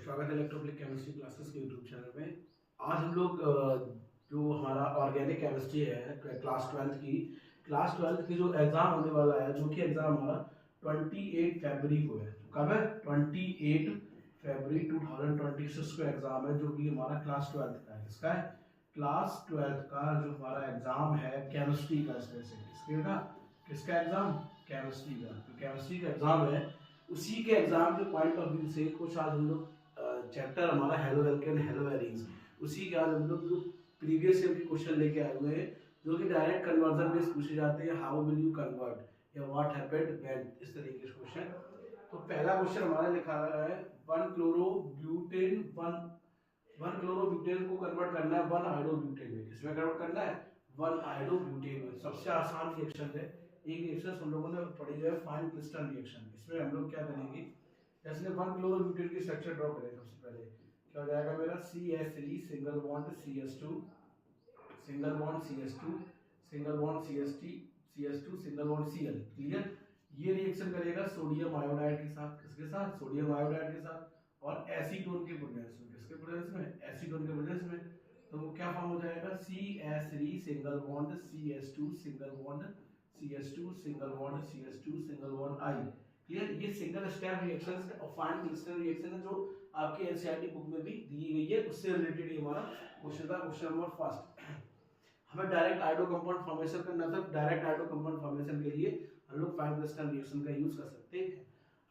स्वागत है electrophilic chemistry classes के यूट्यूब चैनल में। आज हम लोग जो हमारा ऑर्गेनिक केमिस्ट्री है क्लास ट्वेल्थ की जो एग्ज़ाम होने वाला है, जो कि एग्ज़ाम हमारा 28 फरवरी को है। कब है? 28 फरवरी 2026 को एग्ज़ाम है, जो कि हमारा क्लास ट्वेल्थ का है। किसका है? क्लास ट्वेल्थ का जो हमारा एग्ज़ाम है केमिस्ट्री का। किसका एग्ज़ाम? केमिस्ट्री का। तो केमिस्ट्री का एग्ज़ाम है, उसी के एग्जाम के पॉइंट ऑफ व्यू से कुछ आज हम लोग चैप्टर हमारा हेलो एल्केन हेलो एरीज, उसी के आज हम लोग जो प्रीवियस ईयर के क्वेश्चन लेके आए हुए हैं, जो कि डायरेक्ट कन्वर्जन बेस्ड पूछे जाते हैं। हाउ विल यू कन्वर्ट या व्हाट हैपेंड व्हेन, इस तरीके के क्वेश्चन। तो पहला क्वेश्चन हमारा लिखा है 1 क्लोरोब्यूटेन को कन्वर्ट करना है 1 आयोडोब्यूटेन में। किसमें कन्वर्ट करना है? 1 आयोडोब्यूटेन में। सबसे आसान रिएक्शन है, एक रिएक्शन हम लोगों ने पढ़ी है फाइन क्रिस्टल रिएक्शन। इसमें हम लोग क्या करेंगे, जैसे 1 क्लोरोब्यूटेन की स्ट्रक्चर ड्रॉ करें। सबसे पहले क्या हो जाएगा मेरा? CH3 single bond CH2 single bond CH2 single bond CH2 single bond Cl। Clear? ये रिएक्शन करेगा सोडियम आयोडाइड के साथ। किसके साथ? सोडियम आयोडाइड के साथ। और एसीटोन के प्रेजेंस में। किसके प्रेजेंस में? एसीटोन के प्रेजेंस में। तो क्या फॉर्म हो जाएगा? CH3 single bond CH2 single bond CH2 single bond CH2 single bond I। Clear? ये सिंगल स्टेप रिएक्शंस है और फाइन क्रिस्टल रिएक्शन है, जो आपके एनसीईआरटी बुक में भी दी गई है। उससे रिलेटेड ये हमारा क्वेश्चन था, क्वेश्चन नंबर फर्स्ट। हमें डायरेक्ट आयोडो कंपाउंड फॉर्मेशन करना था। डायरेक्ट आयोडो कंपाउंड फॉर्मेशन के लिए हम लोग फाइन क्रिस्टल रिएक्शन का यूज कर सकते हैं।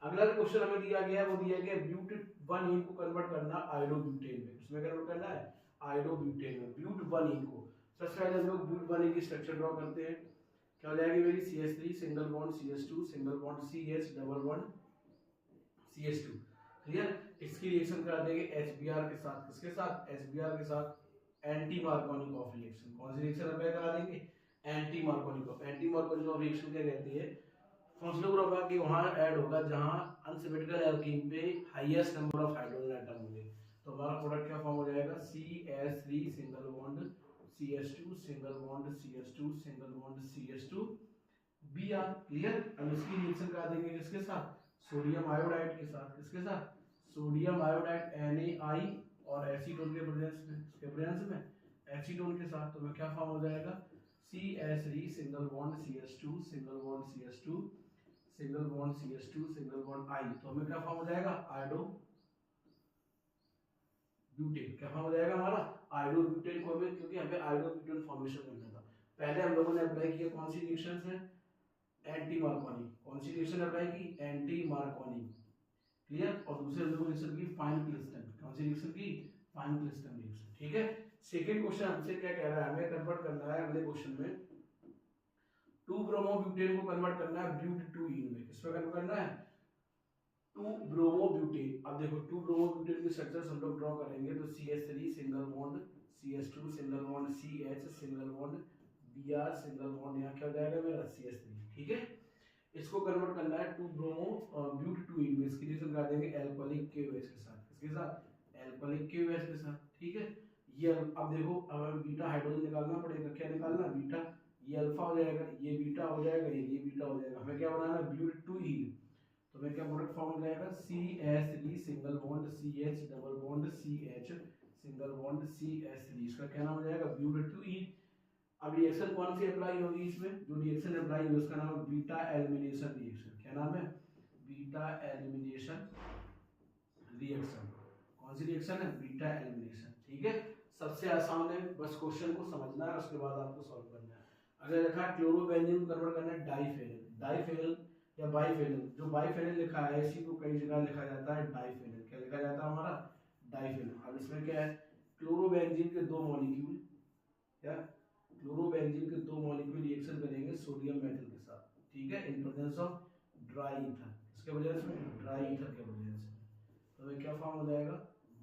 अगला जो क्वेश्चन हमें दिया गया है, वो दिया गया ब्यूट 1 को कन्वर्ट करना आयोडोब्यूटेन में। किसमें कन्वर्ट करना है? आयोडोब्यूटेन में। ब्यूट 1 को सबसे पहले हम लोग ब्यूट 1 की स्ट्रक्चर ड्रॉ करते हैं। क्या हो जाएगी मेरी? CH3 single bond CH2 single bond CH double bond CH2। Clear? इसकी रिएक्शन करा देंगे HBr के साथ। किसके साथ? HBr के साथ एंटी मार्कोनिकॉफ रिएक्शन। कौन सी रिएक्शन अप्लाई करा देंगे? Anti Markovnikov. Anti Markovnikov reaction क्या कहती है? फंक्शनल ग्रुप है कि वहां ऐड होगा जहां अनसिमेट्रिकल एल्कीन पे highest number of hydrogen atom होंगे। तो हमारा प्रोडक्ट क्या फॉर्म हो जाएगा? CH3 single bond CH2 single bond CH2 single bond CH2 Br। Clear? अब इसकी रिएक्शन करा देंगे किसके साथ? सोडियम आयोडाइड के साथ। किसके साथ? सोडियम आयोडाइड NaI और एसीटोन के प्रेजेंस में। इसके प्रेजेंस में एसीटोन के साथ। तो मैं क्या फॉर्म हो जाएगा? CH3 single bond CH2 single bond CH2 single bond CH2 single bond I। तो हमें क्या फॉर्म हो जाएगा? आयोडोब्यूटेन। क्या फॉर्म हो जाएगा हमारा? आयोडोब्यूटेन को हमें, क्योंकि हमें आयोडोब्यूटेन फॉर्मेशन करना था। पहले हम लोगों ने अप्लाई किया कौन सी रिएक्शंस है? Anti Markovnikov. कौन सी रिएक्शन अप्लाई की? Anti Markovnikov. क्लियर? और दूसरे हम लोगों ने रिएक्शन की फाइन क्लिस्टन। कौन सी रिएक्शन की? Finkelstein reaction. ठीक है। सेकंड क्वेश्चन हमसे क्या कह रहा है? हमें कन्वर्ट करना है अगले क्वेश्चन में 2 ब्रोमोब्यूटेन को कन्वर्ट करना है ब्यूट 2 इन में। किसमें कन्वर्ट करना है? 2 ब्रोमोब्यूटेन। अब देखो 2 ब्रोमोब्यूटेन की स्ट्रक्चर्स हम लोग ड्रॉ करेंगे। तो CH3 single bond CH2 single bond CH single bond Br single bond, यहाँ क्या हो जाएगा मेरा? CH3। ठीक है। इसको कन्वर्ट करना है 2 ब्रोमो ब्यूट 2 इन में। इसकी रिएक्शन करा देंगे एल्कोहलिक KOH के साथ। किसके साथ? एल्कोहलिक KOH के साथ। ठीक है। ये अब देखो, अब हमें बीटा हाइड्रोजन निकालना पड़ेगा। क्या निकालना? बीटा। ये अल्फा हो जाएगा, ये बीटा हो जाएगा, ये बीटा हो जाएगा। हमें क्या बनाना है? ब्यूट 2 इन। तो हमें क्या प्रोडक्ट फॉर्म हो जाएगा? CH3 single bond CH double bond CH single bond CH3। इसका क्या नाम हो जाएगा? ब्यूट 2 इन। अब रिएक्शन कौन सी अप्लाई होगी इसमें? जो रिएक्शन अप्लाई होगी उसका नाम है बीटा एलिमिनेशन रिएक्शन। क्या नाम है? Beta elimination reaction. कौन सी रिएक्शन है? Beta elimination. ठीक है। सबसे आसान है, बस क्वेश्चन को समझना है, उसके बाद आपको सॉल्व करना है। अगर लिखा है क्लोरोबेंजीन को कन्वर्ट करना है डाइफेनल। डाइफेनल या बाइफेनल। जो बाइफेनल लिखा है इसी को कई जगह लिखा जाता है डाइफेनल। क्या लिखा जाता है हमारा? डाइफेनल। अब इसमें क्या है? क्लोरोबेंजीन के 2 मॉलिक्यूल या क्लोरोबेंजीन के 2 मॉलिक्यूल रिएक्शन करेंगे सोडियम मेटल के साथ। ठीक है। In presence of dry ether. इसके वजह से ड्राई ईथर के वजह से तो हमें क्या फॉर्म हो जाएगा?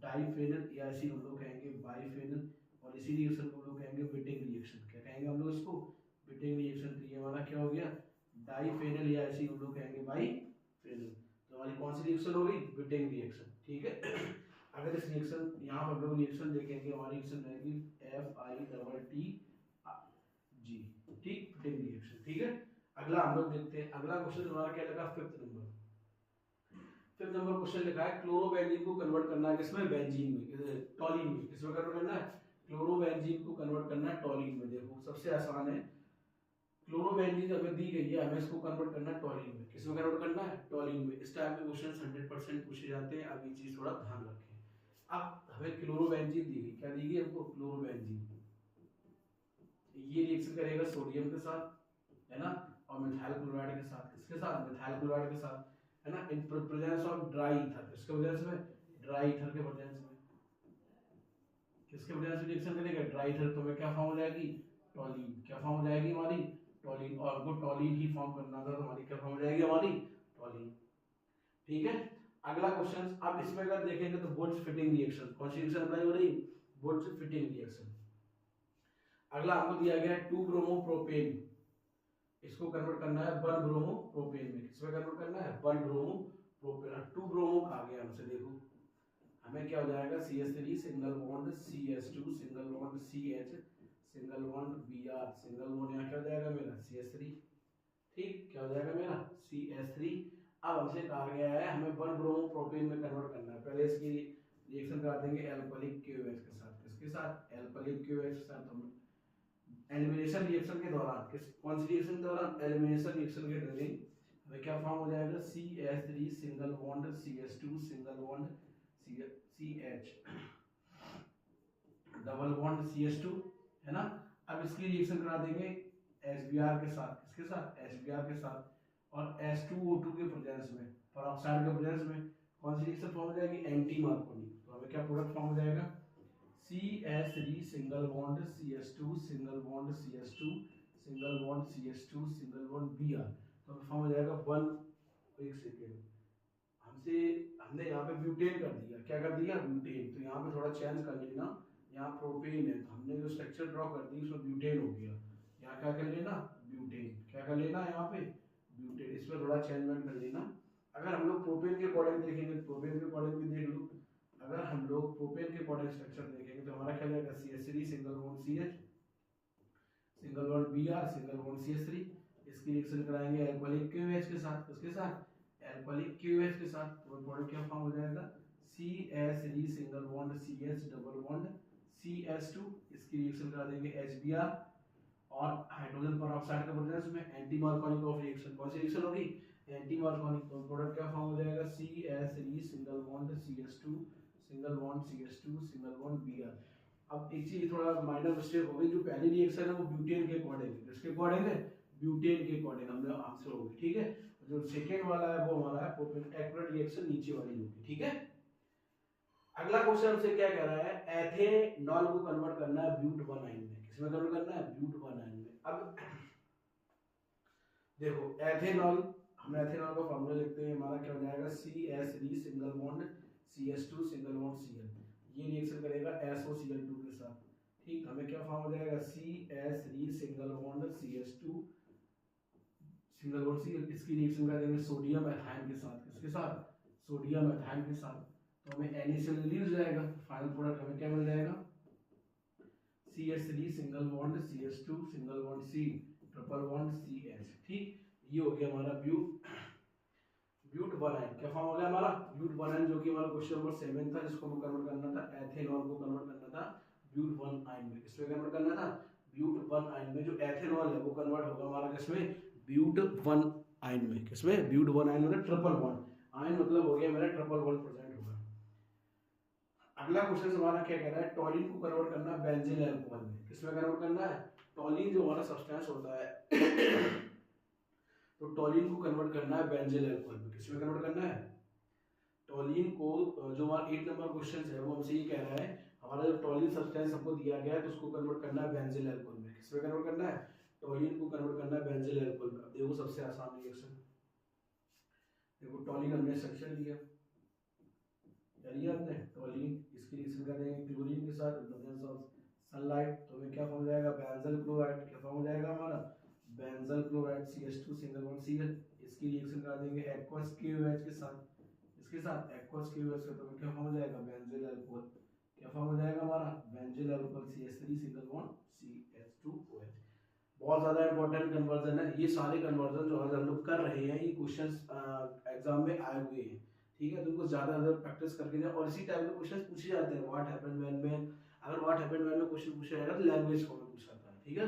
डाइफेनल, या इसी हम लोग कहेंगे बाइफेनल। और इसी रिएक्शन को हम लोग कहेंगे बिटिंग रिएक्शन। क्या कहेंगे हम लोग इसको? Beating reaction. तो ये हमारा क्या हो गया? डाइफेनल, या इसी हम लोग कहेंगे बाइफेनल। तो हमारी कौन सी रिएक्शन हो गई? Beating reaction. ठीक है। अगर इस रिएक्शन, यहाँ पर हम लोग रिएक्शन देखेंगे, हमारी रिएक्शन रहेगी FITT G। ठीक, बिटिंग रिएक्शन। ठीक है। अगला हम लोग देखते हैं। अगला क्वेश्चन हमारा क्या लगा? 5th number. Fifth number question लिखा है क्लोरोबेंजीन को कन्वर्ट करना है किसमें, बेंजीन में, टॉलिन में। किसमें कन्वर्ट करना है, क्लोरोबेंजीन को कन्वर्ट करना है टॉलिन में। देखो सबसे आसान है, क्लोरोबेंजीन हमें दी गई है, हमें इसको कन्वर्ट करना है टॉलिन में। किसमें कन्वर्ट करना है, टॉलिन में। इस टाइप के क्वेश्चन 100% पूछे जाते हैं, अब ये चीज थोड़ा ध्यान रखें। अब हमें क्लोरोबेंजीन दी गई, क्या दी गई हमको, क्लोरोबेंजीन। ये रिएक्शन करेगा सोडियम के साथ, है ना, और मिथाइल क्लोराइड के साथ। किसके साथ, मिथाइल क्लोराइड के साथ, है ना, in presence of dry ether. किसके प्रेजेंस में, ड्राई ईथर के प्रेजेंस में। किसके प्रेजेंस में रिएक्शन करेगा, ड्राई ईथर। तो हमें क्या फॉर्म हो जाएगी, टॉलिन। क्या फॉर्म हो जाएगी हमारी, टॉलिन। और हमको टॉलिन ही फॉर्म करना था, तो हमारी क्या फॉर्म हो जाएगी, हमारी टॉलिन। ठीक है। अगला क्वेश्चन, अब इसमें अगर देखेंगे तो बुर्ज फिटिंग रिएक्शन। कौन सी रिएक्शन अप्लाई हो रही, बुर्ज फिटिंग रिएक्शन। अगला हमको दिया गया है 2 ब्रोमो प्रोपेन, इसको कन्वर्ट करना है 1 ब्रोमो प्रोपेन में। किसमें कन्वर्ट करना है, 1 ब्रोमो प्रोपेन। 2 ब्रोमो आ गया हमसे, देखो हमें क्या हो जाएगा, CH3 single bond CH2 single bond CH single bond Br single bond, यहाँ क्या हो जाएगा मेरा, CH3। ठीक, क्या हो जाएगा मेरा, CH3। अब हमसे कहा गया है हमें 1 ब्रोमो प्रोपेन में कन्वर्ट करना है। पहले इसकी रिएक्शन करा देंगे एल्कोहलिक KOH के साथ। किसके साथ, एल्कोहलिक KOH के साथ। हम एलिमिनेशन रिएक्शन के दौरान, किस कौन सी रिएक्शन के दौरान, एलिमिनेशन रिएक्शन के दौरान हमें क्या फॉर्म हो जाएगा, CH3 single bond CH2 single bond CH double bond CH2, है ना। अब इसकी रिएक्शन करा देंगे HBr के साथ। किसके साथ, HBr के साथ, और H2O2 के प्रेजेंस में, पेरोक्साइड के प्रेजेंस में कौन सी रिएक्शन फॉर्म हो जाएगी, एंटी मार्कोनी। तो हमें क्या प्रोडक्ट फॉर्म हो जाएगा, CH3 single bond CH2 single bond CH2 single bond CH2 single bond Br। तो फॉर्म हो जाएगा 1, एक सेकेंड, हमसे हमने यहाँ पे ब्यूटेन कर दिया। क्या कर दिया, ब्यूटेन। तो यहाँ पे थोड़ा चेंज कर लेना, यहाँ प्रोपेन है तो हमने जो स्ट्रक्चर ड्रॉ कर दी उसमें ब्यूटेन हो गया। यहाँ क्या कर लेना, ब्यूटेन। क्या कर लेना यहाँ पे, ब्यूटेन। इसमें थोड़ा चेंजमेंट कर लेना। अगर हम लोग प्रोपेन के अकॉर्डिंग देखेंगे, प्रोपेन के अकॉर्डिंग भी देख लो। अगर हम लोग प्रोपेन के अकॉर्डिंग स्ट्रक्चर देखेंगे तो हमारा क्या जाएगा, CH3 single bond CH single bond Br single bond CH3। इसकी रिएक्शन कराएंगे एल्कोहलिक KOH के साथ। किसके साथ, एल्कोहलिक KOH के साथ। तो प्रोडक्ट क्या फॉर्म हो जाएगा, CH3 single bond CH double bond CH2। इसकी रिएक्शन करा देंगे HBr और हाइड्रोजन पेरोक्साइड के प्रेजेंस में, एंटी मार्कोनिक ऑफ रिएक्शन। कौन सी रिएक्शन होगी, एंटी मार्कोनिक। तो प्रोडक्ट क्या फॉर्म हो जाएगा, CH3 single bond CH2 single bond CH2 single bond Br। अब एक चीज थोड़ा माइनर मिस्टेक हो गई, जो पहली रिएक्शन है वो ब्यूटेन के अकॉर्डिंग है। किसके अकॉर्डिंग है, ब्यूटेन के अकॉर्डिंग हमने आंसर होगी। ठीक है, जो सेकेंड वाला है वो हमारा है प्रोपेन, एक्यूरेट रिएक्शन नीचे वाली होगी। ठीक है। अगला क्वेश्चन हमसे क्या कह रहा है, एथेनॉल को कन्वर्ट करना है ब्यूट 1 आयन में। किसमें कन्वर्ट करना है, ब्यूट 1 आयन में। अब देखो एथेनॉल, हम एथेनॉल का फॉर्मूला लिखते हैं, हमारा क्या हो जाएगा, CH3 single bond CH2 single bond Cl। ये रिएक्शन करेगा SOCl2 के साथ। ठीक, हमें क्या फॉर्म हो जाएगा, CH3 single bond CH2 single bond Cl। इसकी रिएक्शन करेंगे सोडियम एथाइन के साथ। किसके साथ, सोडियम एथाइन के साथ। तो हमें NaCl रिलीज जाएगा। फाइनल प्रोडक्ट हमें क्या मिल जाएगा, CH3 single bond CH2 single bond C triple bond CH। ठीक, ये हो गया हमारा ब्यूट 1 आयन। क्या फॉर्म हो गया हमारा, ब्यूट 1 आयन, जो कि हमारा क्वेश्चन नंबर 7 था, जिसको हमें कन्वर्ट करना था, एथेनॉल को कन्वर्ट करना था ब्यूट 1 आयन में। किसमें कन्वर्ट करना था, ब्यूट 1 आयन में। जो एथेनॉल है वो कन्वर्ट होगा हमारा किसमें, ब्यूट 1 आयन में। किसमें, ब्यूट 1 आयन मतलब ट्रिपल बॉन्ड आयन, मतलब हो गया मेरा ट्रिपल बॉन्ड प्रेजेंट होगा। अगला क्वेश्चन हमारा क्या कह रहा है, टॉलिन को कन्वर्ट करना है बेंजीन अल्कोहल में। किसमें कन्वर्ट करना है, टॉलिन जो हमारा सब्सटेंस होता है तो टॉलिन को कन्वर्ट करना है बेंजीन अल्कोहल में। किसमें कन्वर्ट करना है, टॉलिन को। जो हमारा 8 नंबर क्वेश्चन है वो हमसे ये कह रहा है, हमारा जो टॉलिन सब्सटेंस हमको दिया गया है तो उसको कन्वर्ट करना है बेंजीन अल्कोहल में। किसमें कन्वर्ट करना है, टॉलिन को कन्वर्ट करना है बेंजीन अल्कोहल में। अब देखो सबसे आसान रिएक्शन, देखो टॉलिन हमने स्ट्रक्चर लिया, आपने टॉलिन, इसकी रिएक्शन करेंगे क्लोरीन के साथ प्रेजेंस ऑफ सनलाइट। तो हमें क्या फॉर्म हो जाएगा, बेंजल क्लोराइड। क्या फॉर्म हो जाएगा हमारा, benzyl chloride CH2 single bond Cl। इसकी रिएक्शन करा देंगे एक्वस KOH के साथ। इसके साथ एक्वस KOH का, तो क्या फॉर्म हो जाएगा, बेंजिल अल्कोहल। क्या फॉर्म हो जाएगा हमारा, benzyl alcohol CH3 single bond CH2OH। बहुत ज्यादा इंपॉर्टेंट कन्वर्जन है। ये सारे कन्वर्जन जो आज हम लोग कर रहे हैं, ये क्वेश्चंस एग्जाम में आए हुए हैं। ठीक है, तो उनको ज्यादा प्रैक्टिस करके जाए, और इसी टाइप के क्वेश्चन पूछे जाते हैं व्हाट हैपेंड व्हेन में। अगर व्हाट हैपेंड व्हेन में क्वेश्चन पूछा जाएगा तो लैंग्वेज फॉर्म में पूछा जाता है। ठीक है,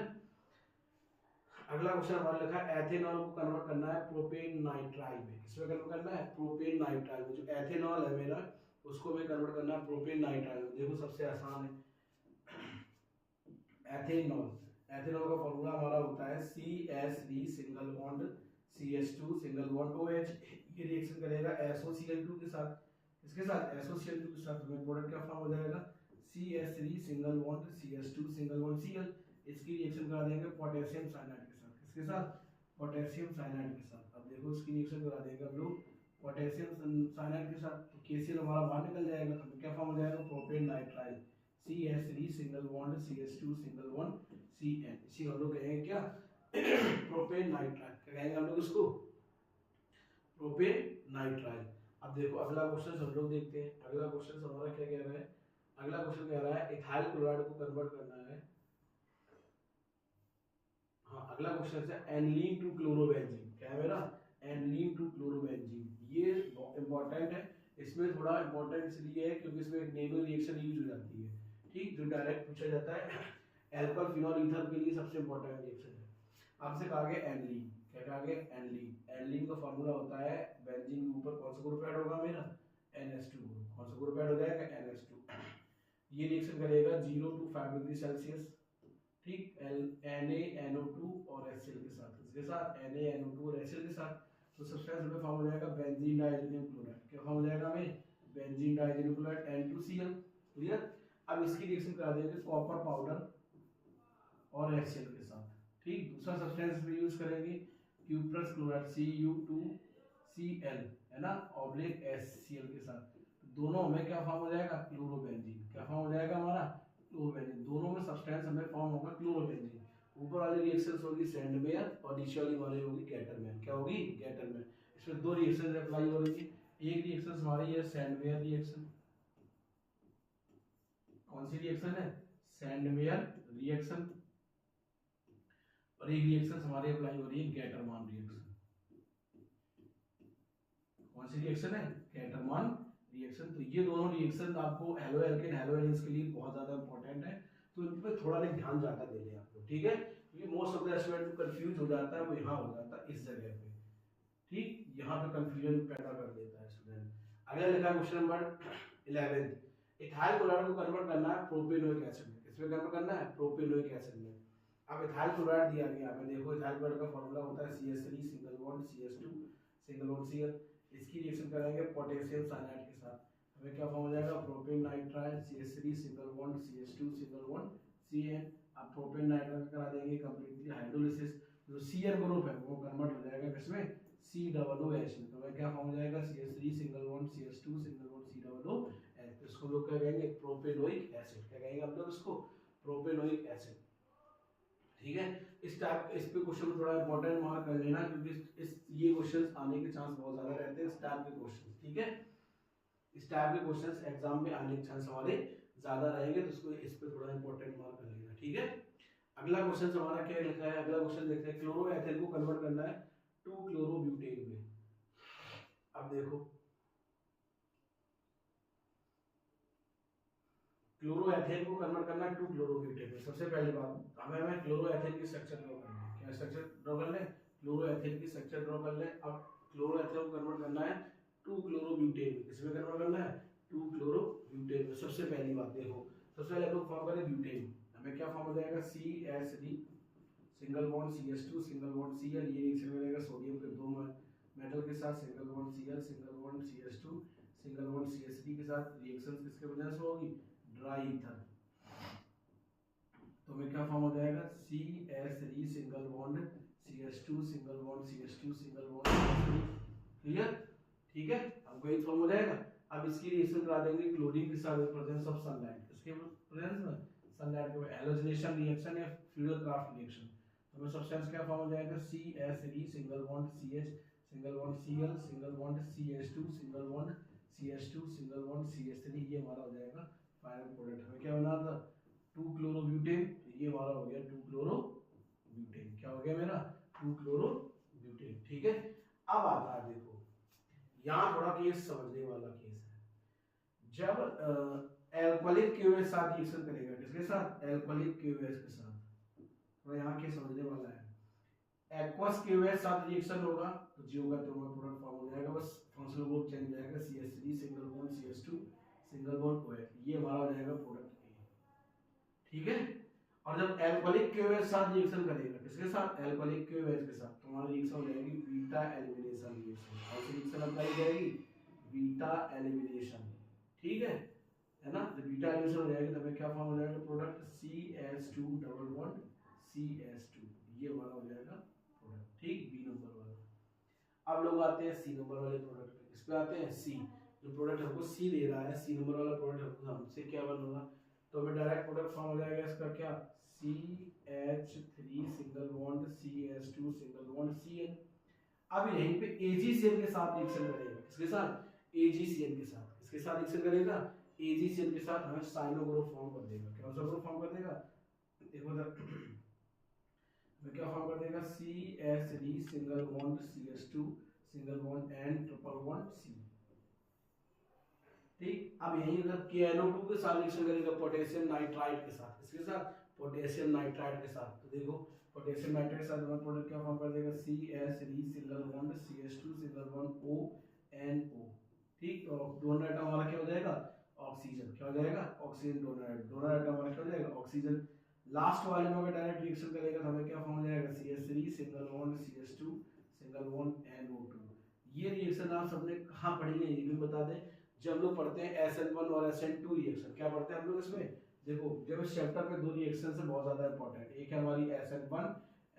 अगला क्वेश्चन हमारा लिखा है एथेनॉल को कन्वर्ट करना है प्रोपेन नाइट्राइल में। किसमें कन्वर्ट करना है? प्रोपेन नाइट्राइल में। जो एथेनॉल है मेरा उसको मैं कन्वर्ट करना है प्रोपेन नाइट्राइल में। देखो सबसे आसान है एथेनॉल। एथेनॉल का फॉर्मूला हमारा होता है CH3 single bond CH2 single bond OH। ये रिएक्शन करेगा SOCl2 के साथ। इसके साथ SOCl2 के साथ में प्रोडक्ट क्या फॉर्म हो जाएगा? CH3 single bond CH2 single bond Cl। इसकी रिएक्शन करा देंगे पोटेशियम साइनाइड के साथ। किसके साथ? पोटेशियम साइनाइड के साथ। अब देखो इसकी रिएक्शन करा देंगे हम लोग पोटेशियम साइनाइड के साथ, तो KCl हमारा बाहर निकल जाएगा, तो क्या फॉर्म हो जाएगा? Propane nitrile CH3 single bond CH2 single bond Cn। इसी हम लोग कहेंगे क्या? Propane nitrile. क्या कहेंगे हम लोग इसको? Propane nitrile. अब देखो अगला क्वेश्चन हम लोग देखते हैं। अगला क्वेश्चन हमारा क्या कह रहा है? अगला क्वेश्चन कह रहा है इथाइल क्लोराइड को कन्वर्ट करना है। हाँ, अगला क्वेश्चन है एनिलीन टू क्लोरोबेंजीन। क्या है मेरा? Aniline to chlorobenzene. ये इंपॉर्टेंट है। इसमें थोड़ा इंपॉर्टेंट इसलिए है क्योंकि इसमें एक नेबल रिएक्शन यूज हो जाती है, ठीक, जो डायरेक्ट पूछा जाता है। एल्कोहल फिनॉल ईथर के लिए सबसे इंपॉर्टेंट रिएक्शन है। आपसे कहा गया एनिलीन। क्या कहा गया? एनिलीन। एनिलीन का फॉर्मूला होता है बेंजीन के ऊपर कौन सा ग्रुप ऐड होगा मेरा? NH2 group. कौन सा ग्रुप ऐड हो जाएगा? NH2। ये रिएक्शन करेगा 0 to 5 डिग्री सेल्सियस, ठीक, NaNO2 और HCl के साथ। इसके साथ NaNO2 और HCl के साथ तो सब्सटेंस में फॉर्म हो जाएगा बेंजीन डाइजीनियम क्लोराइड। क्या फॉर्म हो जाएगा हमें? Benzene diazonium chloride N2Cl। Clear. अब इसकी रिएक्शन करा देंगे कॉपर पाउडर और HCl के साथ, ठीक। दूसरा सब्सटेंस में यूज करेंगे क्यूप्रस क्लोराइड Cu2Cl, है ना, ऑब्लिक HCl के साथ। दोनों में क्या फॉर्म हो जाएगा? क्लोरोबेंजीन। क्या फॉर्म हो जाएगा हमारा? क्लोरोबेंजीन। दोनों में सब्सटेंस हमें फॉर्म होगा क्लोरोबेंजीन। ऊपर वाली रिएक्शंस होगी सैंडमेयर और नीचे वाली हमारी होगी गैटरमैन। क्या होगी? गैटरमैन। इसमें दो रिएक्शंस अप्लाई हो रही है। एक रिएक्शन हमारी है सैंडमेयर रिएक्शन। कौन सी रिएक्शन है? Sandmeyer reaction. और एक रिएक्शन हमारी अप्लाई हो रही है गैटरमान रिएक्शन। कौन सी रिएक्शन है? गैटरमान रिएक्शन। तो ये दोनों रिएक्शन आपको हेलो एल्केन हेलो एलिन्स के लिए बहुत ज्यादा इंपॉर्टेंट है, तो इन पे थोड़ा ध्यान ज्यादा दे लें आप लोग, ठीक है, क्योंकि मोस्ट ऑफ द स्टूडेंट को कंफ्यूज हो जाता है, वो यहाँ हो जाता है इस जगह पे, ठीक, यहाँ पे कंफ्यूजन पैदा कर देता है स्टूडेंट। अगला लिखा क्वेश्चन नंबर 11। इथाइल क्लोराइड को कन्वर्ट करना है प्रोपेनोइक एसिड में। किसमें कन्वर्ट करना है? प्रोपेनोइक एसिड में। अब इथाइल क्लोराइड दिया गया है, देखो इथाइल क्लोराइड का फॉर्मूला होता है CH3 single bond CH2 single bond Cl। इसकी रिएक्शन करेंगे पोटेशियम साइनाइड के साथ, हमें क्या फॉर्म हो जाएगा? Propane nitrile CH3 single bond CH2 single bond Cn। अब प्रोपेन नाइट्राइल करा देंगे कंप्लीटली हाइड्रोलिसिस, जो Cn ग्रुप है वो कन्वर्ट हो जाएगा किसमें? COOH में। तो क्या फॉर्म हो जाएगा? CH3 single bond CH2 single bond COOH। इसको लोग क्या कहेंगे? Propanoic acid. क्या कहेंगे हम लोग इसको? प्रोपेनोइक एसिड, ठीक है। इस पे क्वेश्चन थोड़ा इंपॉर्टेंट मार्क कर लेना, क्योंकि इस ये क्वेश्चंस आने के चांस बहुत ज्यादा रहते हैं इस टाइप के क्वेश्चंस, ठीक है। इस टाइप के क्वेश्चंस एग्जाम में आने के चांस हमारे ज्यादा रहेंगे, तो इसको इस पे थोड़ा इंपॉर्टेंट मार्क कर लेना, ठीक है। अगला क्वेश्चन हमारा क्या लिखा है? अगला क्वेश्चन देखते हैं क्लोरोएथेन को कन्वर्ट करना है 2 क्लोरोब्यूटेन में। अब देखो क्लोरोएथेन को कन्वर्ट करना है 2 क्लोरोब्यूटेन में। सबसे पहली बात हमें क्लोरोएथेन की स्ट्रक्चर ड्रॉ करना है। क्या स्ट्रक्चर ड्रॉ कर लें? क्लोरोएथेन की स्ट्रक्चर ड्रॉ कर लें। अब क्लोरोएथेन को कन्वर्ट करना है 2 क्लोरोब्यूटेन में। किसमें कन्वर्ट करना है? 2 क्लोरोब्यूटेन में। सबसे पहली बात देखो, सबसे पहले हम लोग फॉर्म करें ब्यूटेन। हमें क्या फॉर्म हो जाएगा? CH3 single bond CH2 single bond Cl। ये रिएक्शन हो जाएगा सोडियम के दो मेटल के साथ, single bond Cl single bond CH2 single bond CH3 के साथ। रिएक्शन किसके वजह से होगी? Dry ether. तो हमें क्या फॉर्म हो जाएगा? CH3 single bond CH2 single bond CH2 single bond CH3। Clear, ठीक है, हमको एक फॉर्म हो जाएगा। अब इसकी रिएक्शन करा देंगे क्लोरीन के साथ प्रेजेंस ऑफ सनलाइट। इसके प्रेजेंस में सनलाइट के हैलोजनेशन रिएक्शन या फ्यूलरक्राफ्ट रिएक्शन। तो हमें सब्सटेंस क्या फॉर्म हो जाएगा? CH3 single bond CH single bond Cl single bond CH2 single bond CH2 single bond CH3। ये हमारा हो जाएगा फाइनल प्रोडक्ट। हमें क्या बना था? 2 क्लोरोब्यूटेन। ये हमारा हो गया 2 क्लोरोब्यूटेन। क्या हो गया मेरा? 2 क्लोरोब्यूटेन, ठीक है। अब आता है देखो यहाँ थोड़ा केस समझने वाला केस है। जब एल्कोहलिक क्यूएस साथ रिएक्शन करेगा, किसके साथ? एल्कोहलिक क्यूएस के साथ। तो यहाँ के समझने वाला है। एक्वस क्यूएस साथ रिएक्शन होगा तो जी होगा तो प्रोडक्ट फॉर्म हो जाएगा, बस फंक्शनल ग्रुप चेंज हो जाएगा, CH3 single bond CH2 single bond OH, ये हमारा हो जाएगा प्रोडक्ट ए। ठीक है। और जब एल्कोहलिक क्यूएस साथ रिएक्शन करेगा, किसके साथ? एल्कोहलिक क्यूएस के साथ, तो हमारी रिएक्शन हो जाएगी बीटा एलिमिनेशन रिएक्शन। कौन सी रिएक्शन अप्लाई जाएगी? Beta elimination. ठीक है ना। जब बीटा एलिमिनेशन हो जाएगी तो हमें क्या फॉर्म हो जाएगा? Product CH2 double bond CH2, ये वाला हो जाएगा प्रोडक्ट। ठीक, बी नंबर वाला। अब लोग आते हैं सी नंबर वाले प्रोडक्ट पे। इस पे आते हैं सी। जो प्रोडक्ट हमको सी दे रहा है, सी नंबर वाला प्रोडक्ट हमसे क्या बन होगा, तो हमें डायरेक्ट प्रोडक्ट फॉर्म हो जाएगा इसका क्या? CH3 single bond CH2 single bond CN। अब यहीं पे AgCN के साथ रिएक्शन करेगा, किसके साथ? AgCN के साथ। किसके साथ रिएक्शन करेगा? AgCN के साथ हमें साइनो ग्रुप फॉर्म कर देगा। कौन सा ग्रुप फॉर्म कर देगा? देखो क्या फॉर्म कर देगा? CH3 single bond CH2 single bond and triple bond C। ठीक। अब यही अगर KNO2 के साथ रिएक्शन करेगा पोटेशियम नाइट्राइड के साथ, किसके साथ? पोटेशियम नाइट्राइड के साथ। तो देखो पोटेशियम नाइट्राइड के साथ हमारा प्रोडक्ट क्या फॉर्म कर देगा? CH3 single bond CH2 single bond ONO। ठीक। तो डोनर एटम हमारा क्या हो जाएगा? ऑक्सीजन। क्या हो जाएगा? ऑक्सीजन। डोनर एटम हमारा क्या हो जाएगा? ऑक्सीजन। लास्ट वाले में अगर डायरेक्ट रिएक्शन करेगा तो हमें क्या फॉर्म हो जाएगा? CH3 single bond CH2 single bond NO2। ये रिएक्शन आप सबने कहाँ पढ़ी है ये भी बता दें। जब हम लोग पढ़ते हैं SN1 और SN2 रिएक्शन, क्या पढ़ते हैं हम लोग इसमें? देखो जब इस चैप्टर में दो रिएक्शन है बहुत ज्यादा इंपॉर्टेंट, एक है हमारी SN1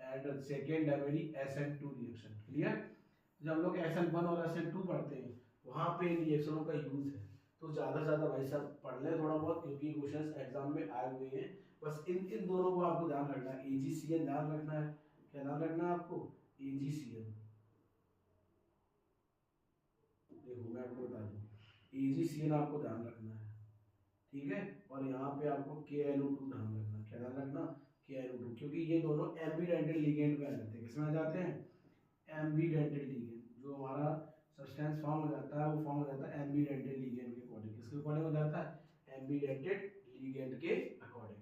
एंड सेकेंड है मेरी SN2 रिएक्शन। क्लियर? जब हम लोग SN1 और SN2 पढ़ते हैं वहां पे इन रिएक्शनों का यूज है, तो ज्यादा से ज्यादा भाई साहब पढ़ लें थोड़ा बहुत, क्योंकि क्वेश्चंस एग्जाम में आए हुए हैं। बस इन दोनों को आपको ध्यान रखना है। AgCN ध्यान रखना है। क्या ध्यान रखना है आपको? AgCN। देखो मैं आपको बता दूं, AgCN आपको ध्यान रखना है। ठीक है। और यहाँ पे आपको KNO2 ध्यान रखना। क्या ध्यान रखना? KNO2, क्योंकि ये दोनों एम्बीडेंटेड लिगेंड में आ जाते हैं। किसमें आ जाते हैं? एम्बीडेंटेड लिगेंड। जो हमारा सब्सटेंस फॉर्म हो जाता है वो फॉर्म हो जाता है एम्बीडेंटेड लिगेंड के अकॉर्डिंग। किसके अकॉर्डिंग हो जाता है? एम्बीडेंटेड लिगेंड के अकॉर्डिंग।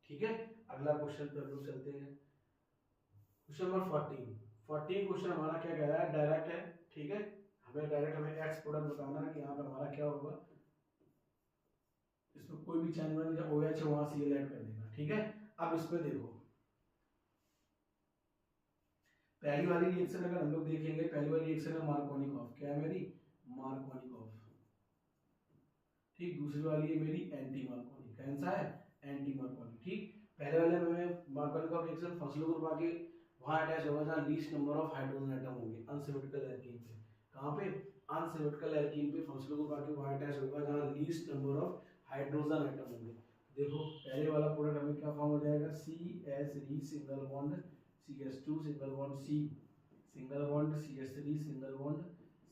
ठीक है। अगला क्वेश्चन पे हम लोग चलते हैं। Question number 14। 14 क्वेश्चन हमारा क्या कह रहा है? डायरेक्ट है। ठीक है। हमें एक्स प्रोडक्ट बताना है कि यहाँ पे हमारा क्या होगा। इसमें कोई भी चैनल में जब OH है वहां Cl ऐड कर देना। ठीक है। अब इसमें देखो पहली वाली रिएक्शन अगर हम लोग देखेंगे, पहली वाली रिएक्शन है मार्कोनिकॉफ। क्या है मेरी? मार्कोनिकॉफ। ठीक। दूसरी वाली है मेरी एंटी मार्कोनी। कौन सा है? Anti Markovnikov. ठीक। पहले वाले में मार्कोनिकॉफ रिएक्शन फंक्शनल ग्रुप आके वहां अटैच होगा जहां least number of hydrogen atom होंगे अनसिमेट्रिकल एल्कीन पे। कहां पे? अनसिमेट्रिकल एल्कीन पे फंक्शनल ग्रुप आके वहां अटैच होगा जहां least number of hydrogen atom होंगे। देखो पहले वाला प्रोडक्ट हमें क्या फॉर्म हो जाएगा? CH3 single bond CH2 single bond C single bond CH3 single bond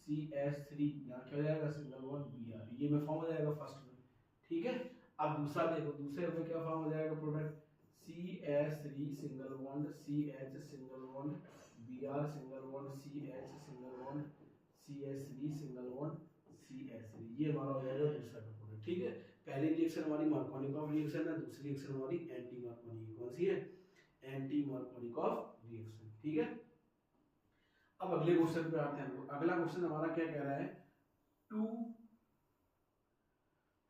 CH3, यहाँ क्या हो जाएगा? Single bond Br। ये में फॉर्म हो जाएगा फर्स्ट में। ठीक है। अब दूसरा देखो, दूसरे में क्या फॉर्म हो जाएगा product? CH3 single bond CH single bond Br single bond CH single bond CH3 single bond CH3, ये हमारा हो जाएगा दूसरा का प्रोडक्ट। ठीक है। पहली रिएक्शन हमारी मार्कोनिकॉफ रिएक्शन है, दूसरी रिएक्शन हमारी एंटी मार्कोनी। कौन सी है? Anti Markovnikov reaction. ठीक है। अब अगले क्वेश्चन पे आते हैं। अगला क्वेश्चन हमारा क्या कह रहा है?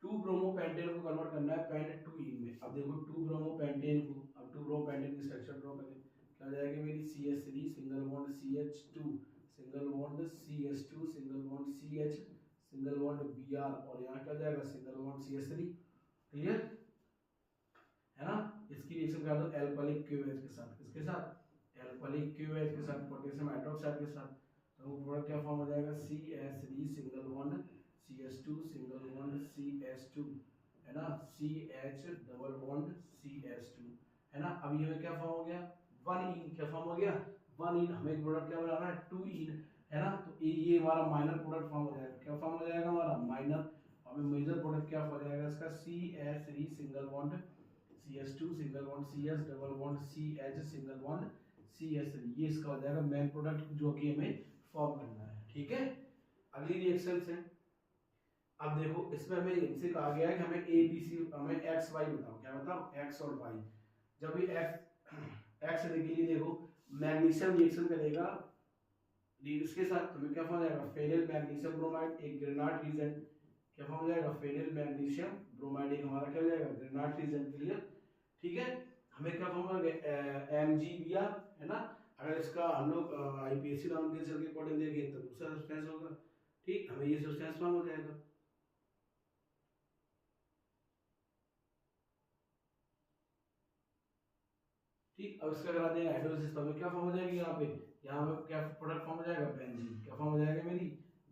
टू ब्रोमोपेंटेन को कन्वर्ट करना है पेंट टू इन में। अब देखो टू ब्रोमोपेंटेन को, अब टू ब्रोमोपेंटेन की स्ट्रक्चर ड्रॉ करें। क्या हो जाएगी मेरी? CH3 single bond CH2 single bond CH2 single bond CH single bond Br, और यहाँ क्या हो जाएगा? Single bond CH3। क्लियर है ना? इसकी रिएक्शन कर दो एल्कोहलिक क्यूएच के साथ। किसके साथ? एल्कोहलिक क्यूएच के साथ, पोटेशियम हाइड्रोक्साइड के साथ। तो प्रोडक्ट क्या फॉर्म हो जाएगा? CH3 single bond CH2 single bond CH2, है ना? CH डबल बॉन्ड CH2, है ना? अब ये क्या फॉर्म हो गया? One in. क्या फॉर्म हो गया? One in. हमें प्रोडक्ट क्या बनाना है? टू इन, है ना? तो ये हमारा माइनर प्रोडक्ट फॉर्म हो जाएगा। क्या फॉर्म हो जाएगा हमारा? माइनर। हमें मेजर प्रोडक्ट क्या हो जाएगा इसका? CH3 single bond CH2 single bond CH double bond CH single bond CH3, ये इसका हो जाएगा मेन प्रोडक्ट जो कि हमें फॉर्म करना है। ठीक है। अगली रिएक्शन है, अब देखो इसमें हमें इनसे कहा गया है कि हमें ए बी सी, हमें एक्स वाई बताओ, क्या बताओ, एक्स और वाई। जब ये एक्स के लिए देखो मैग्नीशियम रिएक्शन करेगा इसके साथ, तुम्हें क्या फॉर्म जाएगा, फेनिल मैग्नीशियम ब्रोमाइड, एक ग्रेनाइट रीजन, क्या फॉर्म जाएगा, फेनिल मैग्नीशियम ब्रोमाइड, एक हमारा क्या हो जाएगा, ग्रेनाइट रीजन। क्लियर, ठीक है। हमें क्या फॉर्म आ गया, MgBr, है ना। अगर इसका हम लोग आईपीएससी नॉमेनक्लेचर के अकॉर्डिंग देखें तो दूसरा सब्सटेंस होगा, ठीक, हमें ये सब्सटेंस फॉर्म हो जाएगा। ठीक, अब इसका करा देंगे हाइड्रोलिसिस तो हमें क्या फॉर्म हो जाएगी, यहाँ पे क्या प्रोडक्ट फॉर्म हो जाएगा, बेंजीन। क्या फॉर्म हो जाएगा मेरी,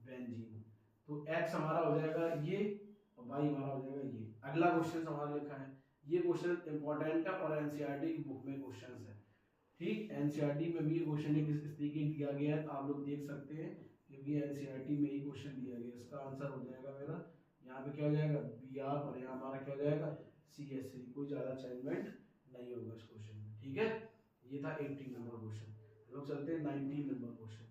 बेंजीन। तो एक्स हमारा हो जाएगा ये और वाई हमारा हो जाएगा ये। अगला क्वेश्चन हमारा लिखा है, ये क्वेश्चन इंपॉर्टेंट है और एनसीईआरटी की बुक में क्वेश्चन है, ठीक। एनसीईआरटी में भी ये क्वेश्चन इस तरीके दिया गया है, आप लोग देख सकते हैं, क्योंकि एनसीईआरटी में ही क्वेश्चन दिया गया है। इसका आंसर हो जाएगा मेरा, यहाँ पे क्या हो जाएगा, Br, और यहाँ हमारा क्या हो जाएगा, CH3। कोई ज़्यादा असाइनमेंट नहीं होगा इस क्वेश्चन में, ठीक है। ये था 18 नंबर क्वेश्चन। हम लोग चलते हैं 19 नंबर क्वेश्चन।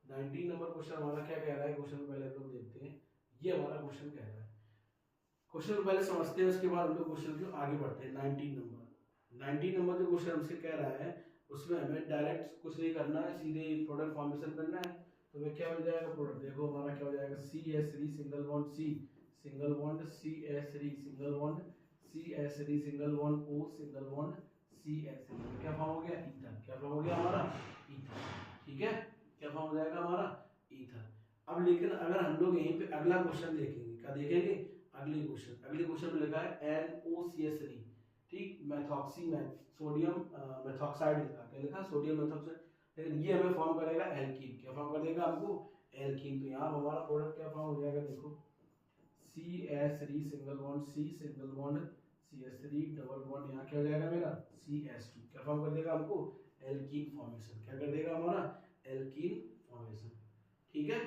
19 नंबर क्वेश्चन हमारा क्या कह रहा है, क्वेश्चन पहले हम लोग देखते हैं, ये हमारा क्वेश्चन कह रहा है। क्वेश्चन को पहले समझते हैं, उसके बाद हम लोग क्वेश्चन को आगे बढ़ते हैं। 19 नंबर जो क्वेश्चन हमसे कह रहा है, उसमें हमें डायरेक्ट कुछ नहीं करना है, सीधे प्रोडक्ट फॉर्मेशन करना है। तो हमें क्या मिल जाएगा, प्रोडक्ट देखो हमारा क्या हो जाएगा, CH3 single bond C, single bond CH3 single bond CH3 single bond O, single bond CH3, क्या फॉर्म हो गया, ईथर। क्या फॉर्म हो गया हमारा, ईथर, ठीक है। क्या फॉर्म हो जाएगा हमारा, ईथर। अब लेकिन अगर हम लोग यहीं पे अगला क्वेश्चन देखेंगे, क्या देखेंगे, अगले क्वेश्चन में लिखा है NOCH3, ठीक, मेथॉक्सी में सोडियम मेथॉक्साइड लिखा, क्या लिखा, सोडियम मेथॉक्साइड। लेकिन ये हमें फॉर्म करेगा एल्कीन। क्या फॉर्म कर देगा हमको, एल्कीन। तो यहाँ हमारा प्रोडक्ट क्या फॉर्म हो जाएगा, देखो CH3 single bond C, single bond CH3 double bond, यहाँ क्या हो जाएगा मेरा, CH2। क्या फॉर्म कर देगा हमको, एल्कीन फॉर्मेशन। क्या कर देगा हमारा, एल्कीन फॉर्मेशन, ठीक है।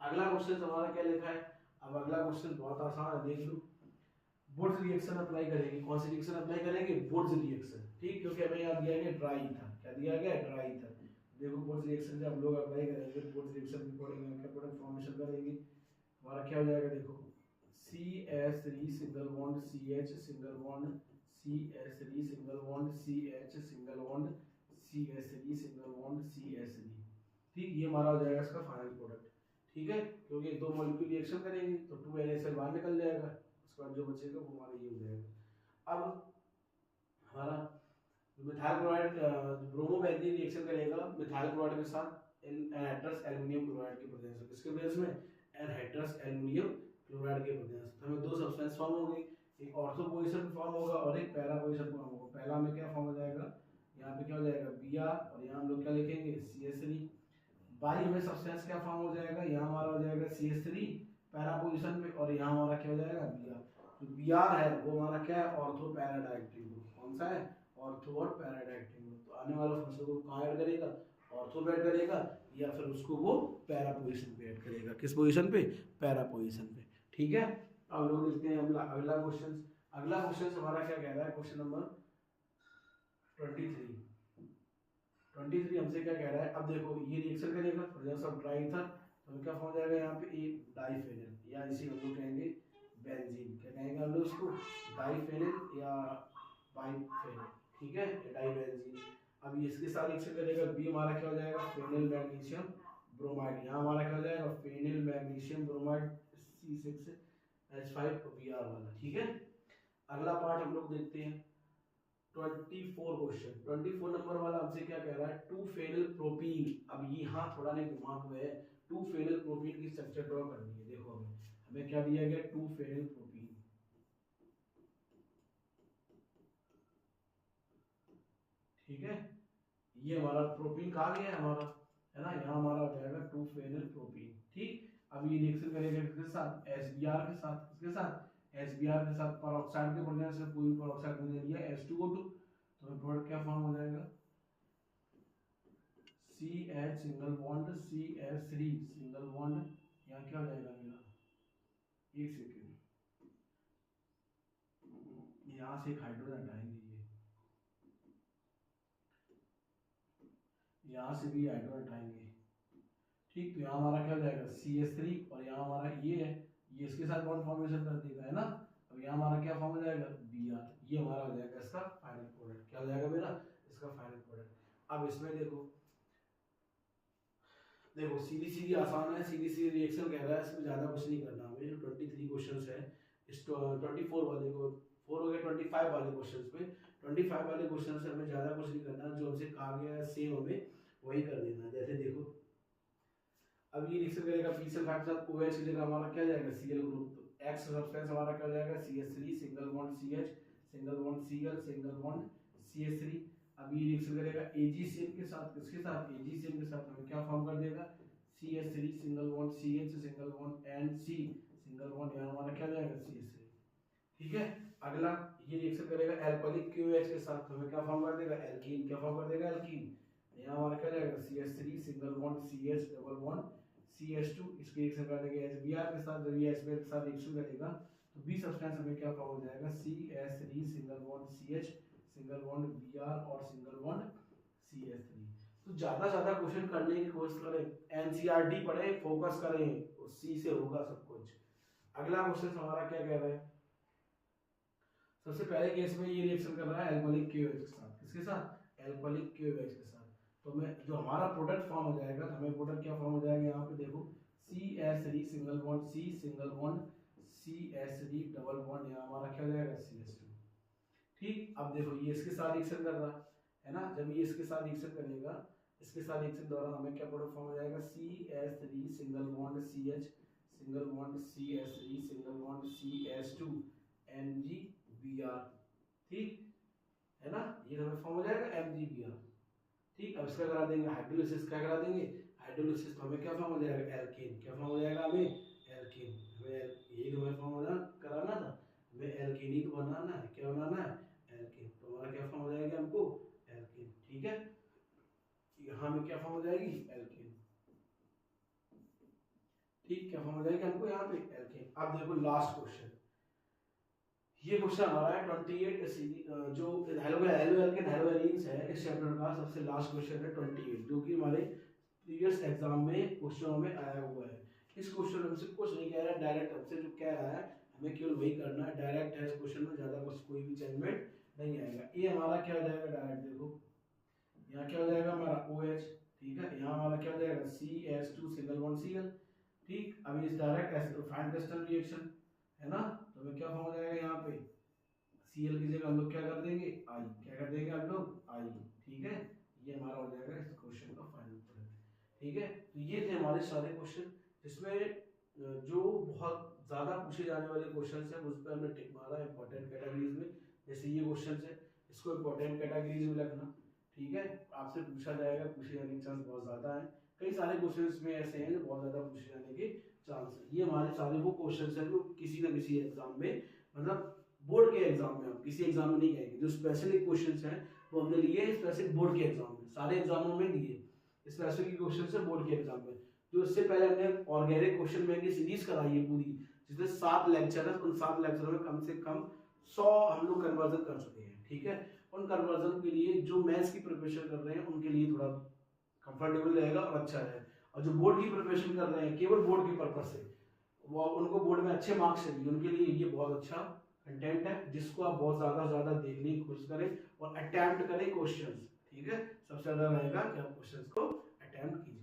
अगला क्वेश्चन हमारा क्या लिखा है, अब अगला क्वेश्चन बहुत आसान है, देख लो। वुड्स रिएक्शन अप्लाई करेंगे, कौन सी रिएक्शन अप्लाई करेंगे, वुड्स रिएक्शन, ठीक, क्योंकि हमें यहाँ दिया गया ड्राई था। क्या दिया गया, ड्राई था। देखो वुड्स रिएक्शन जब हम लोग अप्लाई करेंगे, वुड्स रिएक्शन के अकॉर्डिंग क्या प्रोडक्ट फॉर्मेशन करेंगे, हमारा क्या हो जाएगा, देखो CH3 single bond CH, single bond CH3 single bond CH, single bond CH3 single bond CH3, ठीक। ये हमारा हो जाएगा इसका फाइनल प्रोडक्ट, ठीक है। क्योंकि दो मॉलिक्यूल रिएक्शन करेंगे तो 2NaCl बाहर निकल जाएगा, उसके बाद जो बचेगा वो हमारा ये हो जाएगा। अब हमारा मिथाइल क्लोराइड, ब्रोमोबेंजीन रिएक्शन करेगा मिथाइल क्लोराइड के साथ एनहाइड्रस एल्युमिनियम क्लोराइड के प्रेजेंस में, किसके प्रेजेंस में, एनहाइड्रस एल्युमिनियम क्लोराइड के प्रेजेंस में। हमें दो सब्सटेंस फॉर्म होंगे, एक ऑर्थो पोजीशन फॉर्म होगा और एक पैरा पोजीशन फॉर्म होगा। पहला में क्या फॉर्म हो जाएगा, यहाँ पे क्या हो जाएगा, Br, और यहाँ हम लोग क्या लिखेंगे, CH3। बाई में सब्सटेंस क्या फॉर्म हो जाएगा, यहाँ हमारा हो जाएगा CH3 पैरा पोजीशन में, और यहाँ हमारा क्या हो जाएगा, Br। जो Br है वो हमारा क्या है, ऑर्थो पैरा डायरेक्टिव ग्रुप। कौन सा है, ऑर्थो और पैरा डायरेक्टिव ग्रुप। तो आने वाला फंक्शन को कहाँ ऐड करेगा, ऑर्थो पे ऐड करेगा, या फिर उसको वो पैरा पोजीशन पे ऐड करेगा। किस पोजीशन पे, पैरा पोजीशन पे, ठीक है। अब लोग देखते हैं अगला क्वेश्चन। अगला क्वेश्चन हमारा क्या कह रहा है, क्वेश्चन नंबर 23। 23 हमसे क्या कह रहा है, अब देखो ये रिएक्शन करेगा प्रेजेंस ऑफ ड्राई ईथर, तो क्या फॉर्म जाएगा यहाँ पे, एक डाइफेनिल, या इसी हम लोग कहेंगे बेंजीन। क्या कहेंगे हम लोग उसको, डाइफेनिल या बाइफेनिल, ठीक है, डाइबेंजीन। अब ये इसके साथ रिएक्शन करेगा, बी हमारा क्या हो जाएगा, फेनिल मैग्नीशियम ब्रोमाइड। यहाँ हमारा क्या हो जाएगा, फेनिल मैग्नीशियम ब्रोमाइड C6H5Br वाला, ठीक है। अगला पार्ट हम लोग देखते हैं 24 क्वेश्चन। 24 नंबर वाला हमसे क्या कह रहा है, 2 फेनिल प्रोपीन। अब यहाँ थोड़ा नहीं दिमाग में है, 2 फेनिल प्रोपीन की स्ट्रक्चर ड्रॉ करनी है। देखो हमें क्या दिया गया, 2 फेनिल प्रोपीन, ठीक है। ये हमारा प्रोपीन कहा गया है हमारा, है ना, यहाँ हमारा हो जाएगा 2 फेनिल प्रोपीन, ठीक। अब ये रिएक्शन करेगा किसके साथ, SBr के साथ, किसके साथ, SBr के साथ, पेरोक्साइड के प्रेजेंस से पूरी पेरोक्साइड ने लिया H2O2, तो प्रोडक्ट क्या फॉर्म हो जाएगा, CH single bond CH3 single bond, यहाँ क्या हो जाएगा मेरा, एक सेकेंड, यहाँ से एक हाइड्रोजन हटाएंगे, ये यहाँ से भी हाइड्रोजन हटाएंगे, ठीक, तो यहाँ हमारा क्या हो जाएगा CH3 और यहाँ हमारा ये है, ये इसके साथ बॉन्ड फॉर्मेशन कर देगा, है ना। अब यहाँ हमारा क्या फॉर्म हो जाएगा Br, ये हमारा हो जाएगा इसका फाइनल प्रोडक्ट। क्या हो जाएगा मेरा इसका फाइनल प्रोडक्ट। अब इसमें देखो देखो सीधी सीधी आसान है, सीधी सीधी रिएक्शन कह रहा है, इसमें ज़्यादा कुछ नहीं करना हमें। 23 क्वेश्चंस है इस 24 वाले को, 4 हो गया 25 वाले क्वेश्चंस पे। 25 वाले क्वेश्चन से हमें ज़्यादा कुछ नहीं करना, जो हमसे कहा गया है सेम हमें वही कर देना। जैसे देखो अब ये रिएक्शन करेगा पीसीएल फाइव के साथ OH की जगह हमारा क्या जाएगा Cl ग्रुप, तो X सब्सटेंस हमारा क्या जाएगा CH3 single bond CH single bond Cl single bond CH3। अब ये रिएक्शन करेगा AgCl के साथ, किसके साथ AgCl के साथ, हमें क्या फॉर्म कर देगा CH3 single bond CH single bond NC single bond, यहाँ हमारा क्या जाएगा CH3। ठीक है, अगला ये रिएक्शन करेगा एल्कोहलिक QH के साथ, हमें क्या फॉर्म कर देगा एल्कीन, क्या फॉर्म कर देगा एल्कीन, यहाँ हमारा क्या जाएगा CH3 single bond CH double bond CH2, इसके रिएक्शन कर देंगे HBr के साथ। जब ये HBr के साथ रिएक्शन करेगा तो बी सब्सटेंस हमें क्या फॉर्म हो जाएगा CH3 single bond CH single bond Br और सिंगल बॉन्ड CH3। तो ज्यादा क्वेश्चन करने की कोशिश करें, NCERT पढ़े, फोकस करें, उसी से होगा सब कुछ। अगला क्वेश्चन हमारा क्या कह रहा है, सबसे पहले केस में ये रिएक्शन कर रहा है एल्कोहलिक KOH के साथ, किसके साथ एल्कोहलिक KOH के साथ। तो मैं जो हमारा प्रोडक्ट फॉर्म हो जाएगा, हमें प्रोडक्ट क्या फॉर्म हो जाएगा, यहाँ पे देखो CH3 single bond C single bond CH3 double bond, यहाँ हमारा क्या हो जाएगा CH2। ठीक, अब देखो ये इसके साथ रिएक्शन कर रहा है ना, जब ये इसके साथ रिएक्शन करेगा, इसके साथ रिएक्शन दौरान हमें क्या प्रोडक्ट फॉर्म हो जाएगा CH3 single bond CH single bond CH3 single bond CH2 MgBr। ठीक है ना, ये हमें फॉर्म हो जाएगा MgBr। ठीक, अब इसका करा देंगे हाइड्रोलिसिस, क्या करा देंगे हाइड्रोलिसिस, तो हमें क्या फॉर्म हो जाएगा एल्केन, क्या फॉर्म हो जाएगा हमें एल्केन। हमें यही तो हमें फॉर्म होना कराना था, हमें एल्केन ही तो बनाना है, क्या बनाना है एल्केन, तो हमारा क्या फॉर्म हो जाएगा हमको एल्केन। ठीक है, यहाँ में क्या फॉर्म हो जाएगी एल्केन। ठीक, क्या फॉर्म हो जाएगी हमको यहाँ पे एल्केन। अब देखो लास्ट क्वेश्चन, ये क्वेश्चन हमारा है 28 जो हेलोएल्केन है इस चैप्टर का सबसे लास्ट क्वेश्चन है 28, जो कि हमारे प्रीवियस एग्जाम में क्वेश्चनों में आया हुआ है। इस क्वेश्चन हमसे कुछ नहीं कह रहा है, डायरेक्ट हमसे जो कह रहा है हमें केवल वही करना है, डायरेक्ट है इस क्वेश्चन में, ज्यादा कुछ कोई भी चेंजमेंट नहीं आएगा। ये हमारा क्या हो जाएगा डायरेक्ट, देखो यहाँ क्या हो जाएगा हमारा OH, ठीक है, यहाँ हमारा क्या हो जाएगा CH2 सिंगल बॉन्ड Cl। ठीक, अभी इस डायरेक्ट एसिड क्रिस्टल रिएक्शन है ना, तो हमें क्या फॉर्म हो जाएगा यहाँ पे Cl की जगह हम लोग क्या कर देंगे I, क्या कर देंगे हम लोग I। ठीक है, ये हमारा हो जाएगा इस क्वेश्चन का फाइनल प्रोडक्ट। ठीक है, तो ये थे हमारे सारे क्वेश्चन, जिसमें जो बहुत ज्यादा पूछे जाने वाले क्वेश्चन है उस पर हमने टिक मारा इंपॉर्टेंट कैटेगरीज में। जैसे ये क्वेश्चन है, इसको इंपॉर्टेंट कैटेगरीज में रखना। ठीक है, आपसे पूछा जाएगा, पूछे जाने के चांस बहुत ज्यादा है, कई सारे क्वेश्चंस में ऐसे हैं जो बहुत ज्यादा पूछे जाने के चांस है। ये हमारे सारे वो क्वेश्चंस हैं जो किसी न किसी एग्जाम में, मतलब बोर्ड के एग्जाम में, हम किसी एग्जाम में नहीं कहेंगे, जो स्पेसिफिक क्वेश्चंस हैं वो हमने लिए स्पेसिफिक बोर्ड के एग्जाम में, सारे एग्जामों में दिए स्पेसिफिक क्वेश्चंस है बोर्ड के एग्जाम में। जो इससे पहले हमने ऑर्गेनिक क्वेश्चन बैंक की सीरीज कराई है पूरी, जिसमें 7 लेक्चर है, उन 7 लेक्चरों में कम से कम 100 हम लोग कन्वर्जन कर चुके हैं। ठीक है, उन कन्वर्जन के लिए जो मैथ्स की प्रिपरेशन कर रहे हैं उनके लिए थोड़ा कंफर्टेबल रहेगा और अच्छा है, और जो बोर्ड की प्रिपरेशन कर रहे हैं केवल बोर्ड के पर्पज से, वो उनको बोर्ड में अच्छे मार्क्स चाहिए, उनके लिए ये बहुत अच्छा कंटेंट है, जिसको आप बहुत ज्यादा देखने की कोशिश करें और अटेम्प्ट करें क्वेश्चंस। ठीक है, सबसे ज्यादा रहेगा कि आप क्वेश्चंस को अटेम्प्ट कीजिए।